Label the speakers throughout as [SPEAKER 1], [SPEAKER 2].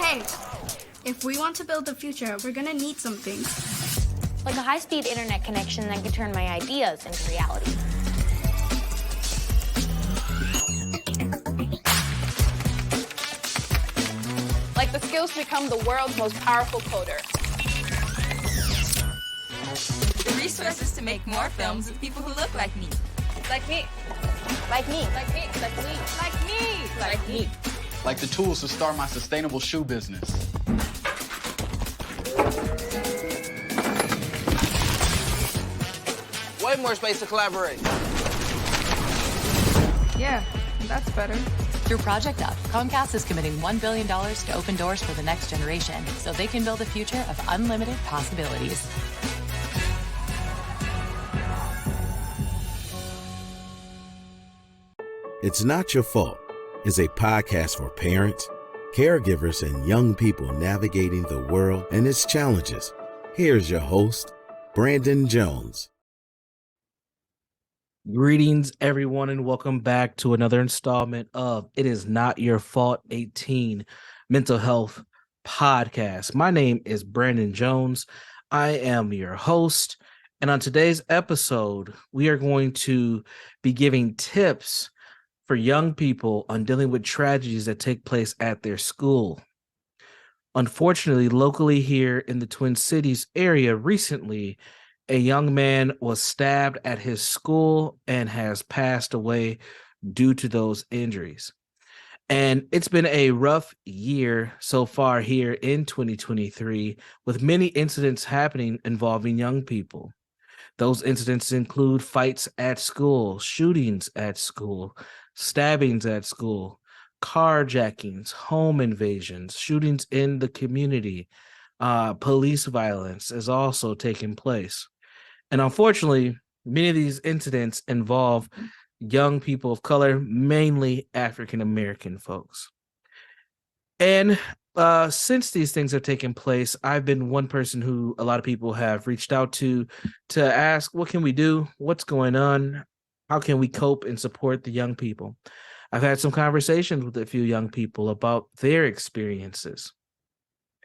[SPEAKER 1] Hey, if we want to build the future, we're gonna need some things.
[SPEAKER 2] Like a high-speed internet connection that can turn my ideas into reality.
[SPEAKER 3] Like the skills to become the world's most powerful coder.
[SPEAKER 4] The resources to make more films with people who look like me.
[SPEAKER 3] Like me.
[SPEAKER 2] Like me.
[SPEAKER 3] Like me. Like me. Like me. Like me.
[SPEAKER 5] Like the tools to start my sustainable shoe business.
[SPEAKER 6] Way more space to collaborate.
[SPEAKER 3] Yeah, that's better.
[SPEAKER 7] Through Project Up, Comcast is committing $1 billion to open doors for the next generation so they can build a future of unlimited possibilities.
[SPEAKER 8] It's Not Your Fault is a podcast for parents, caregivers, and young people navigating the world and its challenges. Here's your host, Brandon Jones.
[SPEAKER 9] Greetings, everyone, and welcome back to another installment of It Is Not Your Fault 18 Mental Health Podcast. My name is Brandon Jones. I am your host, and on today's episode, we are going to be giving tips for young people on dealing with tragedies that take place at their school. Unfortunately, locally here in the Twin Cities area recently, a young man was stabbed at his school and has passed away due to those injuries. And it's been a rough year so far here in 2023, with many incidents happening involving young people. Those incidents include fights at school, shootings at school, stabbings at school, carjackings, home invasions, shootings in the community, police violence is also taking place. And unfortunately, many of these incidents involve young people of color, mainly African-American folks. And since these things have taken place, I've been one person who a lot of people have reached out to ask, what can we do? What's going on? How can we cope and support the young people? I've had some conversations with a few young people about their experiences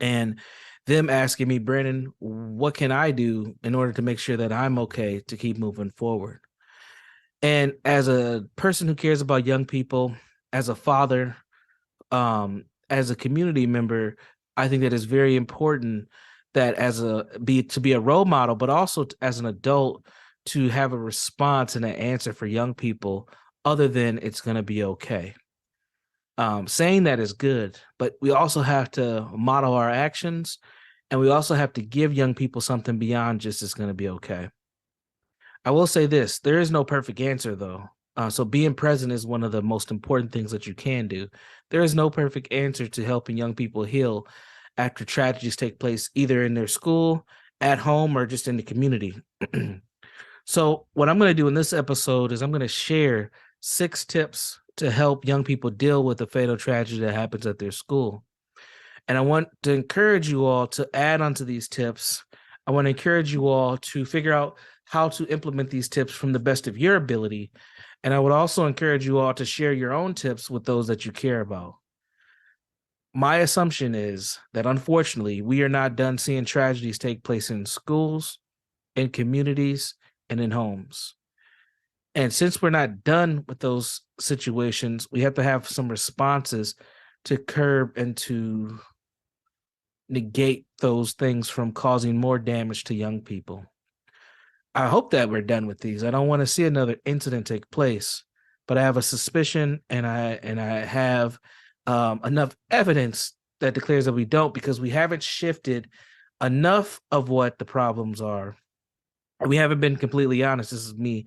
[SPEAKER 9] and them asking me, Brandon, what can I do in order to make sure that I'm okay to keep moving forward? And as a person who cares about young people, as a father, as a community member, I think that it's very important that to be a role model, but also as an adult, to have a response and an answer for young people other than it's going to be okay. Saying that is good, but we also have to model our actions, and we also have to give young people something beyond just it's going to be okay. I will say this, there is no perfect answer though. So being present is one of the most important things that you can do. There is no perfect answer to helping young people heal after tragedies take place, either in their school, at home, or just in the community. So what I'm going to do in this episode is I'm going to share 6 tips to help young people deal with a fatal tragedy that happens at their school. And I want to encourage you all to add onto these tips. I want to encourage you all to figure out how to implement these tips from the best of your ability. And I would also encourage you all to share your own tips with those that you care about. My assumption is that unfortunately, we are not done seeing tragedies take place in schools, in communities, and in homes. And since we're not done with those situations, we have to have some responses to curb and to negate those things from causing more damage to young people. I hope that we're done with these. I don't want to see another incident take place, but I have a suspicion, and I have enough evidence that declares that we don't, because we haven't shifted enough of what the problems are. We haven't been completely honest. This is me,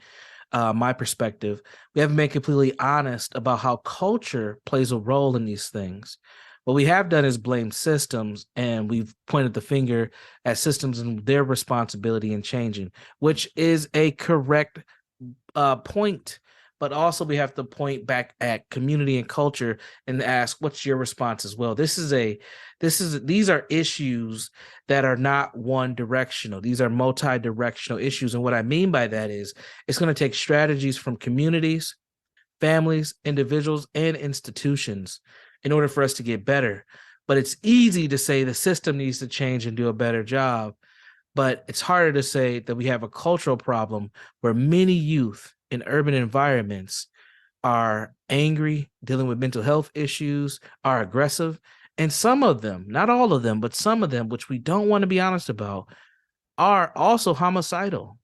[SPEAKER 9] my perspective. We haven't been completely honest about how culture plays a role in these things. What we have done is blame systems, and we've pointed the finger at systems and their responsibility in changing, which is a correct point. But also we have to point back at community and culture and ask, what's your response as well? These are issues that are not one directional. These are multi-directional issues. And what I mean by that is it's going to take strategies from communities, families, individuals, and institutions in order for us to get better. But it's easy to say the system needs to change and do a better job. But it's harder to say that we have a cultural problem where many youth in urban environments are angry, dealing with mental health issues, are aggressive. And some of them, not all of them, but some of them, which we don't want to be honest about, are also homicidal.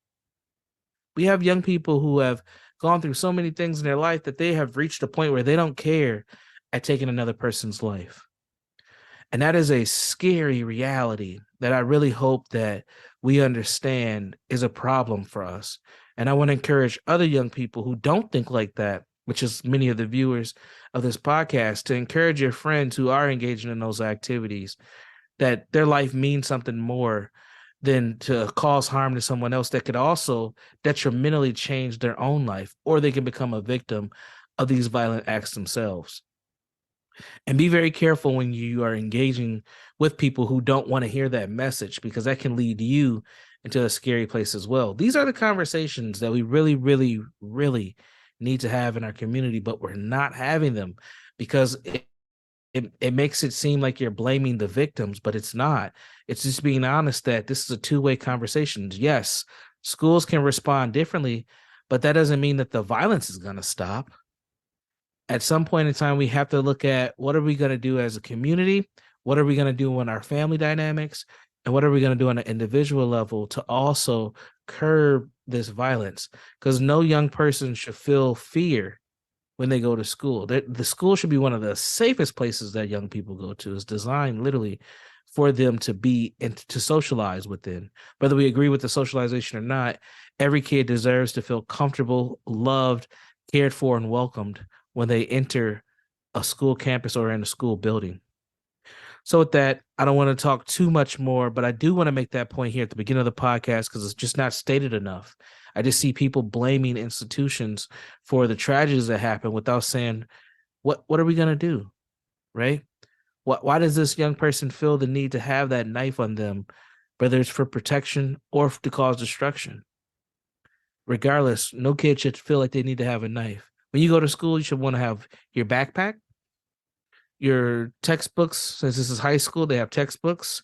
[SPEAKER 9] We have young people who have gone through so many things in their life that they have reached a point where they don't care at taking another person's life. And that is a scary reality that I really hope that we understand is a problem for us. And I want to encourage other young people who don't think like that, which is many of the viewers of this podcast, to encourage your friends who are engaging in those activities that their life means something more than to cause harm to someone else that could also detrimentally change their own life, or they can become a victim of these violent acts themselves. And be very careful when you are engaging with people who don't want to hear that message, because that can lead you into a scary place as well. These are the conversations that we really, really, really need to have in our community, but we're not having them because it makes it seem like you're blaming the victims, but it's not. It's just being honest that this is a two-way conversation. Yes, schools can respond differently, but that doesn't mean that the violence is going to stop. At some point in time, we have to look at what are we going to do as a community? What are we going to do in our family dynamics? And what are we going to do on an individual level to also curb this violence? Because no young person should feel fear when they go to school. The school should be one of the safest places that young people go to. It's designed literally for them to be and to socialize within. Whether we agree with the socialization or not, every kid deserves to feel comfortable, loved, cared for, and welcomed when they enter a school campus or in a school building. So with that, I don't want to talk too much more, but I do want to make that point here at the beginning of the podcast because it's just not stated enough. I just see people blaming institutions for the tragedies that happen without saying, what are we going to do, right? Why does this young person feel the need to have that knife on them, whether it's for protection or to cause destruction? Regardless, no kid should feel like they need to have a knife. When you go to school, you should want to have your backpack, your textbooks. Since this is high school, they have textbooks,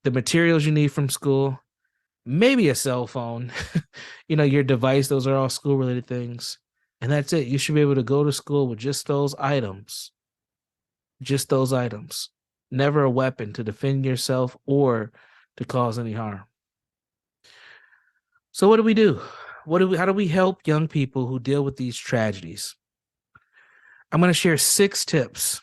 [SPEAKER 9] the materials you need from school, maybe a cell phone, your device. Those are all school related things. And that's it. You should be able to go to school with just those items, never a weapon to defend yourself or to cause any harm. So what do we do? How do we help young people who deal with these tragedies? I'm going to share 6 tips.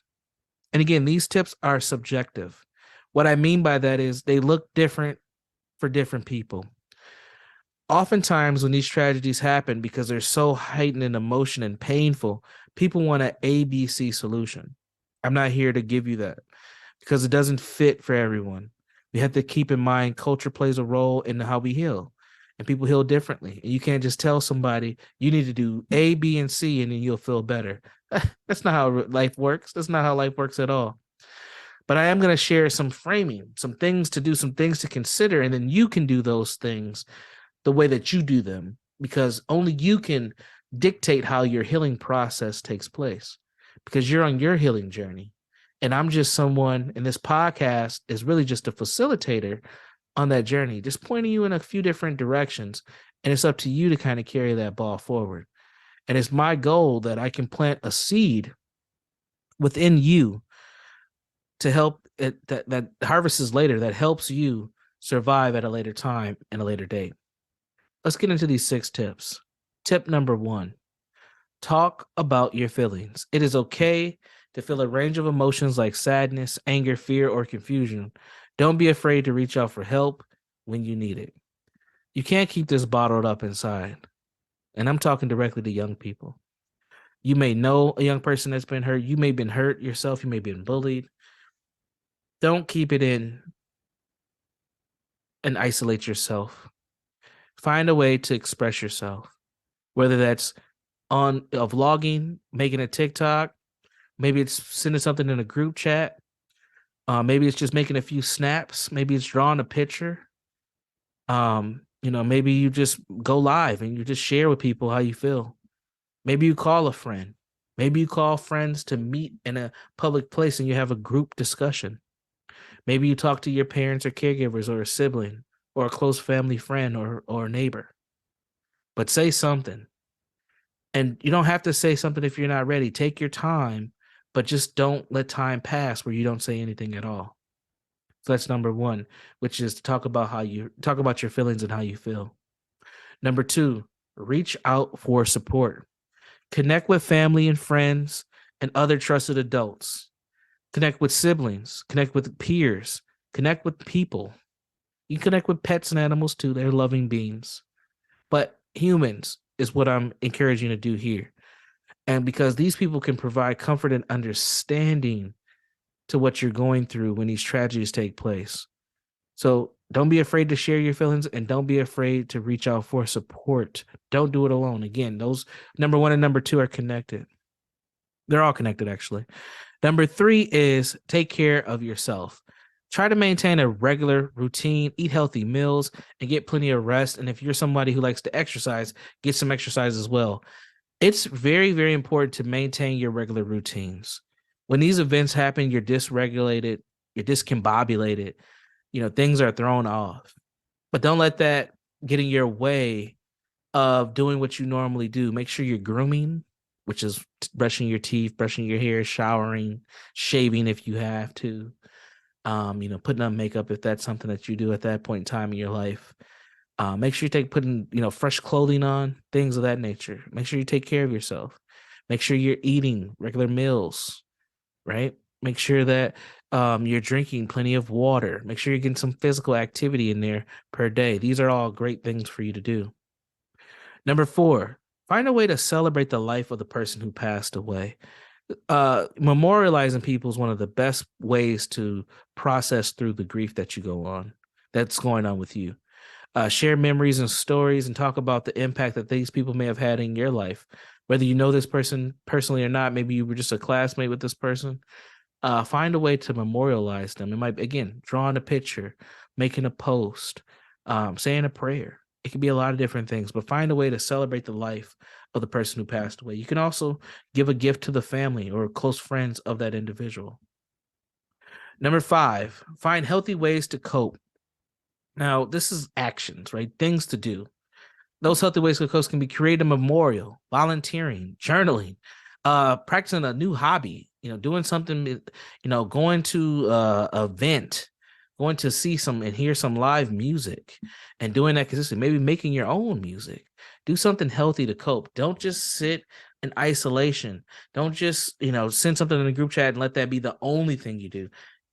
[SPEAKER 9] And again, these tips are subjective. What I mean by that is they look different for different people. Oftentimes when these tragedies happen, because they're so heightened in emotion and painful, people want an ABC solution. I'm not here to give you that because it doesn't fit for everyone. We have to keep in mind culture plays a role in how we heal, and people heal differently. And you can't just tell somebody you need to do A, B, and C, and then you'll feel better. That's not how life works. That's not how life works at all. But I am going to share some framing, some things to do, some things to consider, and then you can do those things the way that you do them, because only you can dictate how your healing process takes place, because you're on your healing journey. And I'm just someone, and this podcast is really just a facilitator on that journey, just pointing you in a few different directions. And it's up to you to kind of carry that ball forward. And it's my goal that I can plant a seed within you to help it, that harvests later, that helps you survive at a later time and a later date. Let's get into these 6 tips. Tip number 1, talk about your feelings. It is okay to feel a range of emotions like sadness, anger, fear, or confusion. Don't be afraid to reach out for help when you need it. You can't keep this bottled up inside. And I'm talking directly to young people. You may know a young person that's been hurt. You may have been hurt yourself. You may have been bullied. Don't keep it in and isolate yourself. Find a way to express yourself, whether that's on a vlogging, making a TikTok, maybe it's sending something in a group chat, maybe it's just making a few snaps, maybe it's drawing a picture. Maybe you just go live and you just share with people how you feel. Maybe you call a friend. Maybe you call friends to meet in a public place and you have a group discussion. Maybe you talk to your parents or caregivers or a sibling or a close family friend or a neighbor. But say something. And you don't have to say something if you're not ready. Take your time, but just don't let time pass where you don't say anything at all. So that's number one, which is to talk about your feelings and how you feel. Number two, reach out for support. Connect with family and friends and other trusted adults. Connect with siblings, connect with peers, connect with people. You can connect with pets and animals too. They're loving beings. But humans is what I'm encouraging you to do here. And because these people can provide comfort and understanding to what you're going through when these tragedies take place. So don't be afraid to share your feelings and don't be afraid to reach out for support. Don't do it alone. Again, those number one and number two are connected. They're all connected, actually. Number three is take care of yourself. Try to maintain a regular routine, eat healthy meals, and get plenty of rest. And if you're somebody who likes to exercise, get some exercise as well. It's very, very important to maintain your regular routines. When these events happen, you're dysregulated, you're discombobulated, things are thrown off. But don't let that get in your way of doing what you normally do. Make sure you're grooming, which is brushing your teeth, brushing your hair, showering, shaving if you have to. Putting on makeup if that's something that you do at that point in time in your life. Make sure you putting fresh clothing on, things of that nature. Make sure you take care of yourself. Make sure you're eating regular meals, right? Make sure that you're drinking plenty of water. Make sure you're getting some physical activity in there per day. These are all great things for you to do. Number 4, find a way to celebrate the life of the person who passed away. Memorializing people is one of the best ways to process through the grief that's going on with you. Share memories and stories and talk about the impact that these people may have had in your life. Whether you know this person personally or not, maybe you were just a classmate with this person. Find a way to memorialize them. It might be, again, drawing a picture, making a post, saying a prayer. It could be a lot of different things, but find a way to celebrate the life of the person who passed away. You can also give a gift to the family or close friends of that individual. Number 5, find healthy ways to cope. Now, this is actions, right? Things to do. Those healthy ways to cope can be creating a memorial, volunteering, journaling, practicing a new hobby, doing something, going to an event, going to see some and hear some live music and doing that consistently, maybe making your own music. Do something healthy to cope. Don't just sit in isolation. Don't just, send something in the group chat and let that be the only thing you do.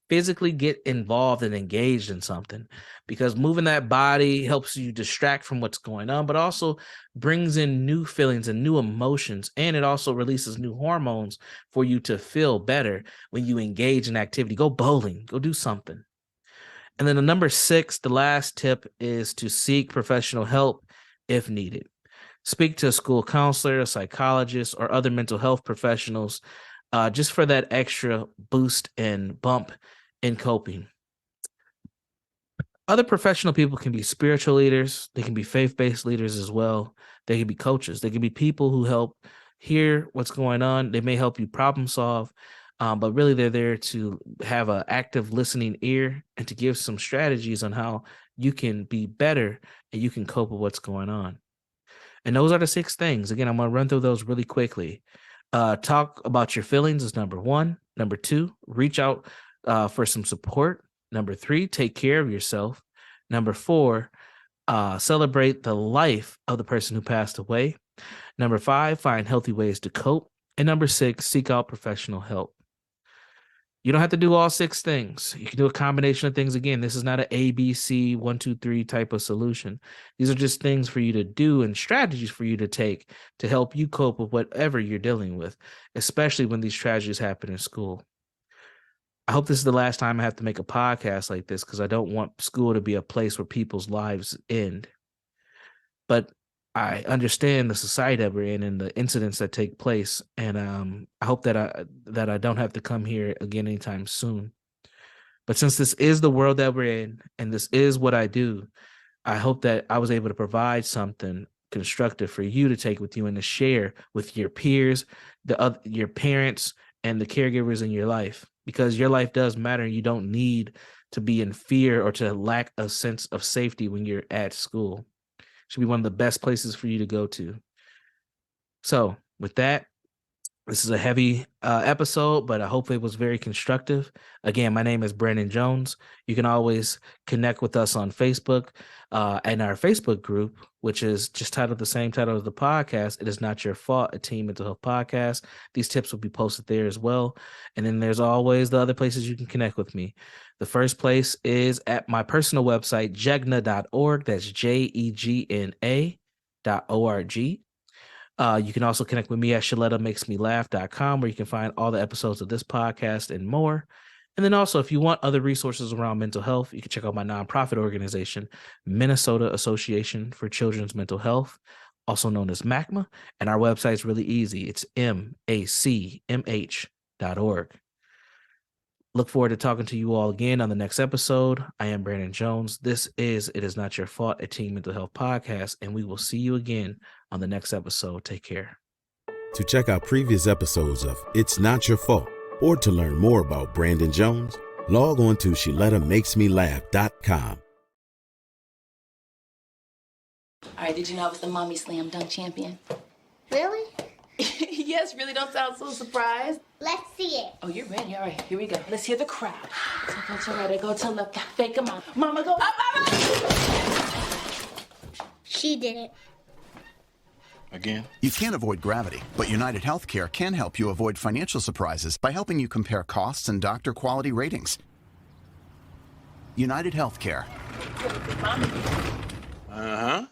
[SPEAKER 9] Physically get involved and engaged in something, because moving that body helps you distract from what's going on, but also brings in new feelings and new emotions. And it also releases new hormones for you to feel better when you engage in activity. Go bowling, go do something. And then the number 6, the last tip, is to seek professional help if needed. Speak to a school counselor, a psychologist, or other mental health professionals just for that extra boost and bump in coping. Other professional people can be spiritual leaders. They can be faith-based leaders as well. They can be coaches. They can be people who help hear what's going on. They may help you problem solve, but really they're there to have an active listening ear and to give some strategies on how you can be better and you can cope with what's going on. And those are the 6 things. Again, I'm going to run through those really quickly. Talk about your feelings is number 1. Number 2, reach out for some support. Number 3, take care of yourself. Number 4, celebrate the life of the person who passed away. Number 5, find healthy ways to cope. And number 6, seek out professional help. You don't have to do all 6 things. You can do a combination of things. Again, this is not an ABC 1, 2, 3 type of solution. These are just things for you to do and strategies for you to take to help you cope with whatever you're dealing with, especially when these tragedies happen in school. I hope this is the last time I have to make a podcast like this, because I don't want school to be a place where people's lives end. But I understand the society that we're in and the incidents that take place, and I hope that I don't have to come here again anytime soon. But since this is the world that we're in, and this is what I do, I hope that I was able to provide something constructive for you to take with you and to share with your peers, your parents, and the caregivers in your life, because your life does matter. You don't need to be in fear or to lack a sense of safety when you're at school. Should be one of the best places for you to go to. So with that, this is a heavy episode, but I hope it was very constructive. Again, my name is Brandon Jones. You can always connect with us on Facebook and our Facebook group, which is just titled the same title as the podcast. It is Not Your Fault, a Teen Mental Health podcast. These tips will be posted there as well. And then there's always the other places you can connect with me. The first place is at my personal website, jegna.org. That's JEGNA.org. You can also connect with me at ShalettaMakesMeLaugh.com, where you can find all the episodes of this podcast and more. And then also, if you want other resources around mental health, you can check out my nonprofit organization, Minnesota Association for Children's Mental Health, also known as MACMA. And our website is really easy. It's macmh.org. Look forward to talking to you all again on the next episode. I am Brandon Jones. This is It Is Not Your Fault, a Teen Mental Health podcast, and we will see you again on the next episode. Take care.
[SPEAKER 8] To check out previous episodes of It's Not Your Fault, or to learn more about Brandon Jones, log on to ShalettaMakesMeLaugh.com.
[SPEAKER 10] All right, did you know I was the mommy slam dunk champion?
[SPEAKER 11] Really?
[SPEAKER 10] Yes, really, don't sound so surprised.
[SPEAKER 11] Let's see it.
[SPEAKER 10] Oh, you're ready. All right, here we go. Let's hear the crowd. So go to right, go to left, fake a mom. Mama, go up, mama!
[SPEAKER 11] She did it.
[SPEAKER 5] Again?
[SPEAKER 12] You can't avoid gravity, but United Healthcare can help you avoid financial surprises by helping you compare costs and doctor quality ratings. United Healthcare.
[SPEAKER 6] Uh-huh.